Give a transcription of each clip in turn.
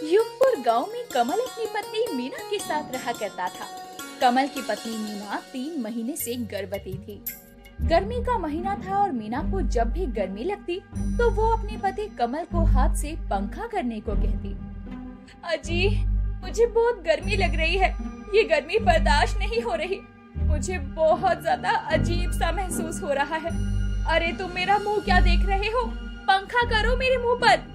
युगपुर गांव में कमल अपनी पत्नी मीना के साथ रहा करता था। कमल की पत्नी मीना 3 महीने से गर्भवती थी। गर्मी का महीना था और मीना को जब भी गर्मी लगती तो वो अपने पति कमल को हाथ से पंखा करने को कहती। अजी, मुझे बहुत गर्मी लग रही है, ये गर्मी बर्दाश्त नहीं हो रही, मुझे बहुत ज्यादा अजीब सा महसूस हो रहा है। अरे तुम मेरा मुंह क्या देख रहे हो, पंखा करो मेरे मुंह पर।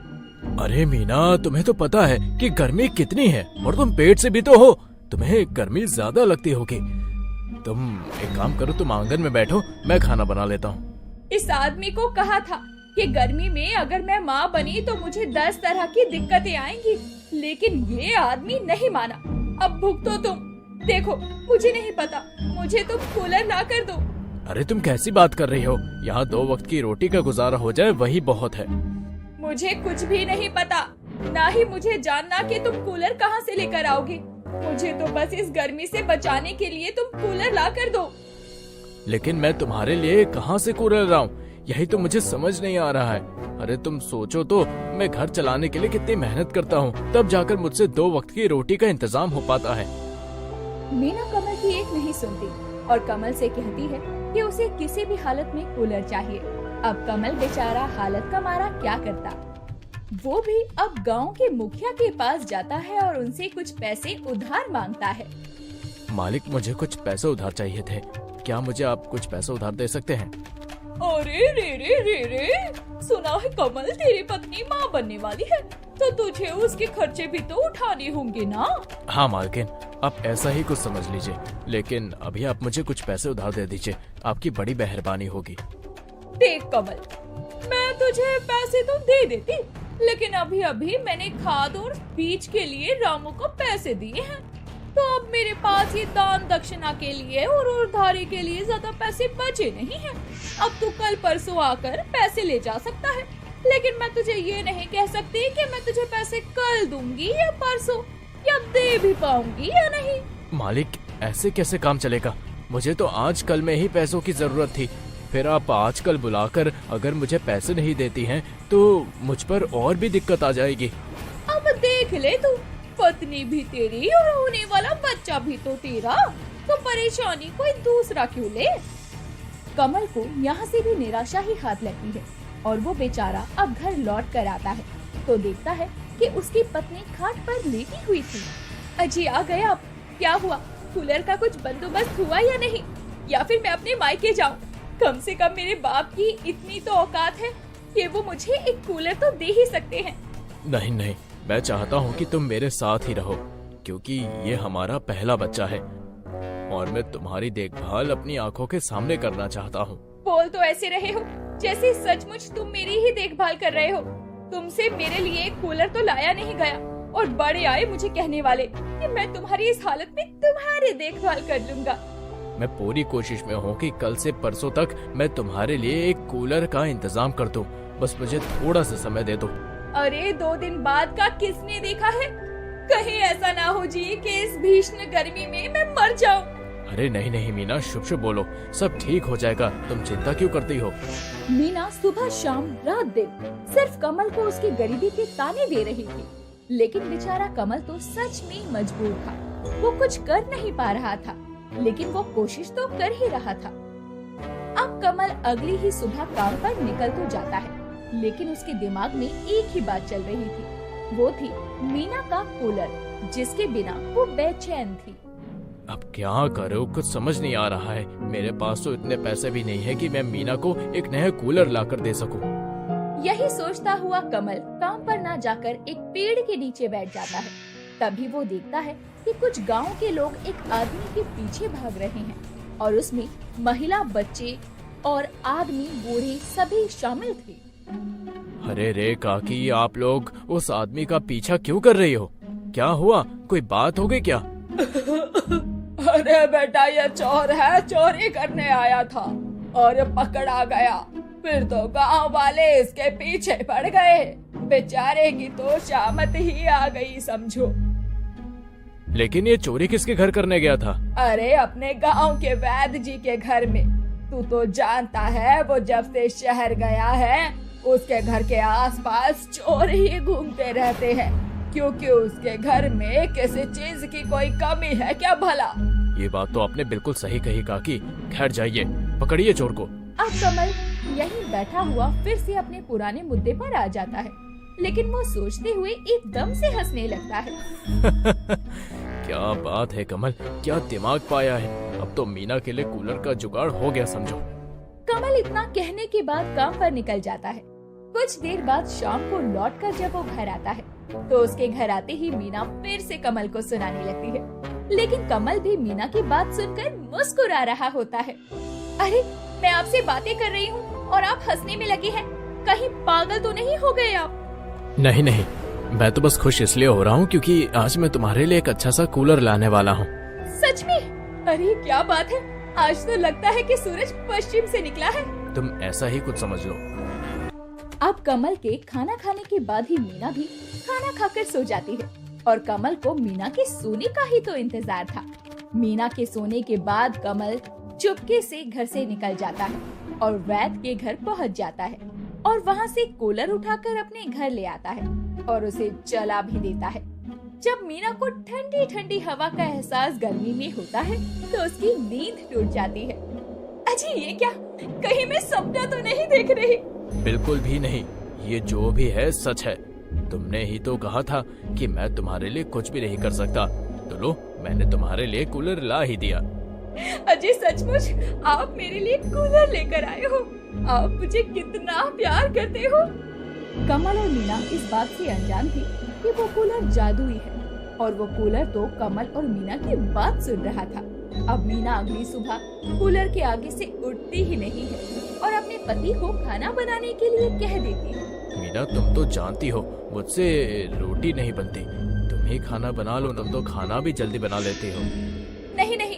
अरे मीना, तुम्हें तो पता है कि गर्मी कितनी है और तुम पेट से भी तो हो, तुम्हें गर्मी ज्यादा लगती होगी। तुम एक काम करो, तुम आंगन में बैठो, मैं खाना बना लेता हूँ। इस आदमी को कहा था कि गर्मी में अगर मैं माँ बनी तो मुझे 10 तरह की दिक्कतें आएंगी, लेकिन ये आदमी नहीं माना। अब भुगतो तुम। देखो, मुझे नहीं पता, मुझे तुम कूलर ला कर दो। अरे तुम कैसी बात कर रही हो, यहाँ 2 वक्त की रोटी का गुजारा हो जाए वही बहुत है। मुझे कुछ भी नहीं पता, ना ही मुझे जानना कि तुम कूलर कहाँ से लेकर आओगे। मुझे तो बस इस गर्मी से बचाने के लिए तुम कूलर ला कर दो। लेकिन मैं तुम्हारे लिए कहाँ से कूलर लाऊं, यही तो मुझे समझ नहीं आ रहा है। अरे तुम सोचो तो, मैं घर चलाने के लिए कितनी मेहनत करता हूँ, तब जाकर मुझसे 2 वक्त की रोटी का इंतजाम हो पाता है। मीना कमल की एक नहीं सुनती और कमल से कहती है कि उसे किसी भी हालत में कूलर चाहिए। अब कमल बेचारा हालत का मारा क्या करता। वो भी अब गांव के मुखिया के पास जाता है और उनसे कुछ पैसे उधार मांगता है। मालिक, मुझे कुछ पैसे उधार चाहिए थे, क्या मुझे आप कुछ पैसे उधार दे सकते हैं? अरे रे रे रे रे, सुना है कमल तेरी पत्नी माँ बनने वाली है, तो तुझे उसके खर्चे भी तो उठाने होंगे ना। हाँ मालकिन, आप ऐसा ही कुछ समझ लीजिए, लेकिन अभी आप मुझे कुछ पैसे उधार दे दीजिए, आपकी बड़ी मेहरबानी होगी। देख कमल, मैं तुझे पैसे तो दे देती, लेकिन अभी अभी मैंने खाद और बीज के लिए रामू को पैसे दिए हैं, तो अब मेरे पास ये दान दक्षिणा के लिए और उधारी के लिए ज्यादा पैसे बचे नहीं हैं। अब तू कल परसों आकर पैसे ले जा सकता है, लेकिन मैं तुझे ये नहीं कह सकती कि मैं तुझे पैसे कल दूंगी या परसों, या दे भी पाऊंगी या नहीं। मालिक, ऐसे कैसे काम चलेगा? मुझे तो आज कल में ही पैसों की जरूरत थी, फिर आप आजकल बुलाकर अगर मुझे पैसे नहीं देती हैं तो मुझ पर और भी दिक्कत आ जाएगी। अब देख ले तू, पत्नी भी तेरी और होने वाला बच्चा भी तो तेरा, तो परेशानी कोई दूसरा क्यों ले। कमल को यहाँ से भी निराशा ही हाथ लगती है और वो बेचारा अब घर लौट कर आता है तो देखता है कि उसकी पत्नी खाट पर लेटी हुई थी। अजी आ गया, अब क्या हुआ, कूलर का कुछ बंदोबस्त हुआ या नहीं, या फिर मैं अपने मायके जाऊं। कम से कम मेरे बाप की इतनी तो औकात है कि वो मुझे एक कूलर तो दे ही सकते हैं। नहीं नहीं, मैं चाहता हूँ कि तुम मेरे साथ ही रहो, क्योंकि ये हमारा पहला बच्चा है और मैं तुम्हारी देखभाल अपनी आंखों के सामने करना चाहता हूँ। बोल तो ऐसे रहे हो जैसे सचमुच तुम मेरी ही देखभाल कर रहे हो। तुमसे मेरे लिए एक कूलर तो लाया नहीं गया और बड़े आए मुझे कहने वाले कि मैं तुम्हारी इस हालत में तुम्हारी देखभाल कर लूंगा। मैं पूरी कोशिश में हूँ कि कल से परसों तक मैं तुम्हारे लिए एक कूलर का इंतजाम कर दूं, बस मुझे थोड़ा सा समय दे दो। अरे 2 दिन बाद का किसने देखा है, कहीं ऐसा ना हो जी कि इस भीषण गर्मी में मैं मर जाऊं। अरे नहीं नहीं मीना, शुभ शुभ बोलो, सब ठीक हो जाएगा, तुम चिंता क्यों करती हो? मीना सुबह शाम रात दिन सिर्फ कमल को उसकी गरीबी के ताने दे रही थी, लेकिन बेचारा कमल तो सच में मजबूर था। वो कुछ कर नहीं पा रहा था, लेकिन वो कोशिश तो कर ही रहा था। अब कमल अगली ही सुबह काम पर निकल तो जाता है, लेकिन उसके दिमाग में एक ही बात चल रही थी, वो थी मीना का कूलर, जिसके बिना वो बेचैन थी। अब क्या करो, कुछ समझ नहीं आ रहा है। मेरे पास तो इतने पैसे भी नहीं है कि मैं मीना को एक नया कूलर लाकर दे सकूं। यही सोचता हुआ कमल काम पर ना जाकर एक पेड़ के नीचे बैठ जाता है। तभी वो देखता है कि कुछ गांव के लोग एक आदमी के पीछे भाग रहे हैं और उसमें महिला, बच्चे और आदमी, बूढ़े सभी शामिल थे। अरे रे काकी, आप लोग उस आदमी का पीछा क्यों कर रही हो? क्या हुआ, कोई बात हो गई क्या? अरे बेटा, ये चोर है, चोरी करने आया था और पकड़ा गया। फिर तो गांव वाले इसके पीछे पड़ गए, बेचारे की तो शामत ही आ गई समझो। लेकिन ये चोरी किसके घर करने गया था? अरे अपने गांव के वैद्य जी के घर में। तू तो जानता है वो जब से शहर गया है उसके घर के आसपास चोर ही घूमते रहते हैं। क्योंकि उसके घर में किसी चीज की कोई कमी है क्या भला। ये बात तो आपने बिल्कुल सही कही काकी। खैर जाइए, पकड़िए चोर को। अब कमल यहीं बैठा हुआ फिर से अपने पुराने मुद्दे पर आ जाता है, लेकिन वो सोचते हुए एकदम से हंसने लगता है। क्या बात है कमल, क्या दिमाग पाया है। अब तो मीना के लिए कूलर का जुगाड़ हो गया समझो। कमल इतना कहने के बाद काम पर निकल जाता है। कुछ देर बाद शाम को लौटकर जब वो घर आता है तो उसके घर आते ही मीना फिर से कमल को सुनाने लगती है, लेकिन कमल भी मीना की बात सुनकर मुस्कुरा रहा होता है। अरे मैं आपसे बातें कर रही हूँ और आप हंसने में लगे हैं, कहीं पागल तो नहीं हो गए आप? नहीं नहीं, मैं तो बस खुश इसलिए हो रहा हूँ क्योंकि आज मैं तुम्हारे लिए एक अच्छा सा कूलर लाने वाला हूँ। सच में? अरे क्या बात है, आज तो लगता है कि सूरज पश्चिम से निकला है। तुम ऐसा ही कुछ समझ लो। अब कमल के खाना खाने के बाद ही मीना भी खाना खाकर सो जाती है और कमल को मीना के सोने का ही तो इंतजार था। मीना के सोने के बाद कमल चुपके से घर से निकल जाता है और वैद के घर पहुंच जाता है और वहां से कूलर उठाकर अपने घर ले आता है और उसे चला भी देता है। जब मीना को ठंडी ठंडी हवा का एहसास गर्मी में होता है तो उसकी नींद टूट जाती है। अजी ये क्या, कहीं मैं सपना तो नहीं देख रही? बिल्कुल भी नहीं, ये जो भी है सच है। तुमने ही तो कहा था कि मैं तुम्हारे लिए कुछ भी नहीं कर सकता, तो लो मैंने तुम्हारे लिए कूलर ला ही दिया। अजय सचमुच आप मेरे लिए कूलर लेकर आए हो, आप मुझे कितना प्यार करते हो। कमल और मीना इस बात से अनजान थी कि वो कूलर जादुई है और वो कूलर तो कमल और मीना की बात सुन रहा था। अब मीना अगली सुबह कूलर के आगे से उठती ही नहीं है और अपने पति को खाना बनाने के लिए कह देती है। मीना तुम तो जानती हो मुझसे रोटी नहीं बनती, तुम ही खाना बना लो, तुम तो खाना भी जल्दी बना लेती हो। नहीं नहीं,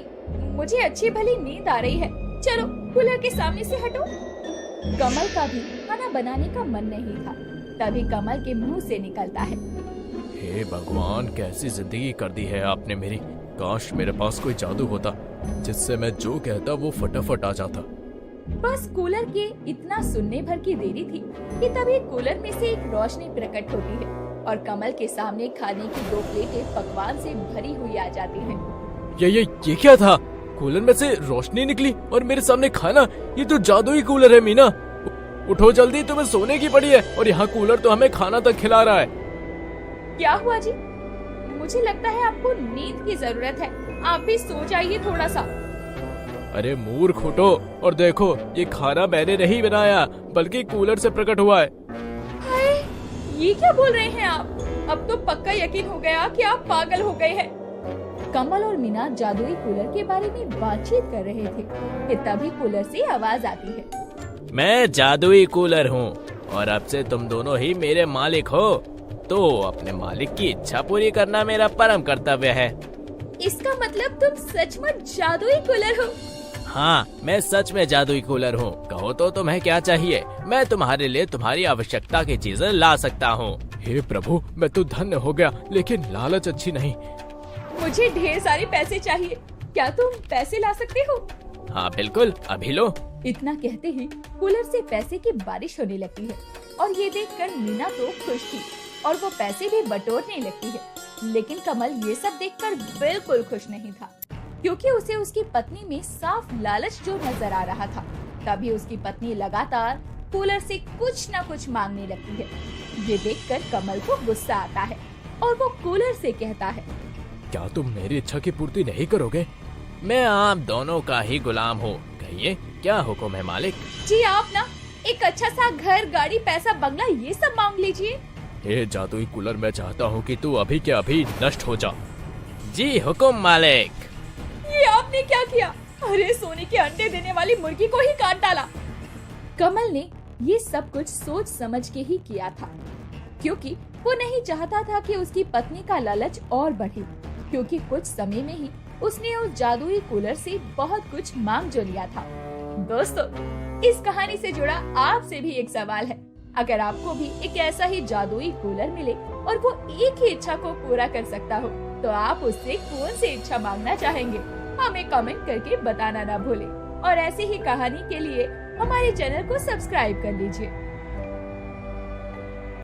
मुझे अच्छी भली नींद आ रही है, चलो कूलर के सामने से हटो। कमल का भी खाना बनाने का मन नहीं था, तभी कमल के मुंह से निकलता है, हे भगवान, कैसी जिंदगी कर दी है आपने मेरी। काश मेरे पास कोई जादू होता जिससे मैं जो कहता वो फटाफट आ जाता। बस कूलर के इतना सुनने भर की देरी थी कि तभी कूलर में से एक रोशनी प्रकट होती है और कमल के सामने खाने की 2 प्लेटें पकवान से भरी हुई आ जाती हैं। ये क्या था? कूलर में से रोशनी निकली और मेरे सामने खाना। ये तो जादुई कूलर है मीना। उठो जल्दी, तुम्हें सोने की पड़ी है और यहाँ कूलर तो हमें खाना तक खिला रहा है। क्या हुआ जी? मुझे लगता है आपको नींद की जरूरत है, आप भी सो जाइए थोड़ा सा। अरे मूर्ख, उठो और देखो, ये खाना मैंने नहीं बनाया बल्कि कूलर से प्रकट हुआ है। हाय, ये क्या बोल रहे हैं आप? अब तो पक्का यकीन हो गया कि आप पागल हो गए हैं। कमल और मीना जादुई कूलर के बारे में बातचीत कर रहे थे कि तभी कूलर से आवाज आती है, मैं जादुई कूलर हूँ और अब से तुम दोनों ही मेरे मालिक हो, तो अपने मालिक की इच्छा पूरी करना मेरा परम कर्तव्य है। इसका मतलब तुम सचमुच जादुई कूलर हो? हाँ, मैं सच में जादुई कूलर हूँ। कहो तो तुम्हें क्या चाहिए? मैं तुम्हारे लिए तुम्हारी आवश्यकता की चीजें ला सकता हूँ। हे प्रभु, मैं तो धन्य हो गया, लेकिन लालच अच्छी नहीं। मुझे ढेर सारे पैसे चाहिए, क्या तुम पैसे ला सकते हो? हाँ बिल्कुल, अभी लो। इतना कहते ही कूलर से पैसे की बारिश होने लगती है और ये देखकर मीना तो खुश थी और वो पैसे भी बटोरने लगती है। लेकिन कमल ये सब देखकर बिल्कुल खुश नहीं था, क्योंकि उसे उसकी पत्नी में साफ लालच जो नजर आ रहा था। तभी उसकी पत्नी लगातार कूलर से कुछ न कुछ मांगने लगती है। ये देखकर कमल को गुस्सा आता है और वो कूलर से कहता है, क्या तुम मेरी इच्छा की पूर्ति नहीं करोगे? मैं आप दोनों का ही गुलाम हूँ, कहिए क्या हुक्म है मालिक? जी आप ना एक अच्छा सा घर, गाड़ी, पैसा, बंगला ये सब मांग लीजिए। हे जादुई कूलर, मैं चाहता हूँ कि तू अभी के अभी नष्ट हो जा। जी हुक्म मालिक। ये आपने क्या किया? अरे सोने के अंडे देने वाली मुर्गी को ही काट डाला। कमल ने ये सब कुछ सोच समझ के ही किया था, क्योंकि वो नहीं चाहता था कि उसकी पत्नी का लालच और बढ़े, क्योंकि कुछ समय में ही उसने उस जादुई कूलर से बहुत कुछ मांग जो लिया था। दोस्तों, इस कहानी से जुड़ा आपसे भी एक सवाल है। अगर आपको भी एक ऐसा ही जादुई कूलर मिले और वो एक ही इच्छा को पूरा कर सकता हो, तो आप उससे कौन सी इच्छा मांगना चाहेंगे? हमें कमेंट करके बताना ना भूलें। और ऐसी ही कहानी के लिए हमारे चैनल को सब्सक्राइब कर लीजिए।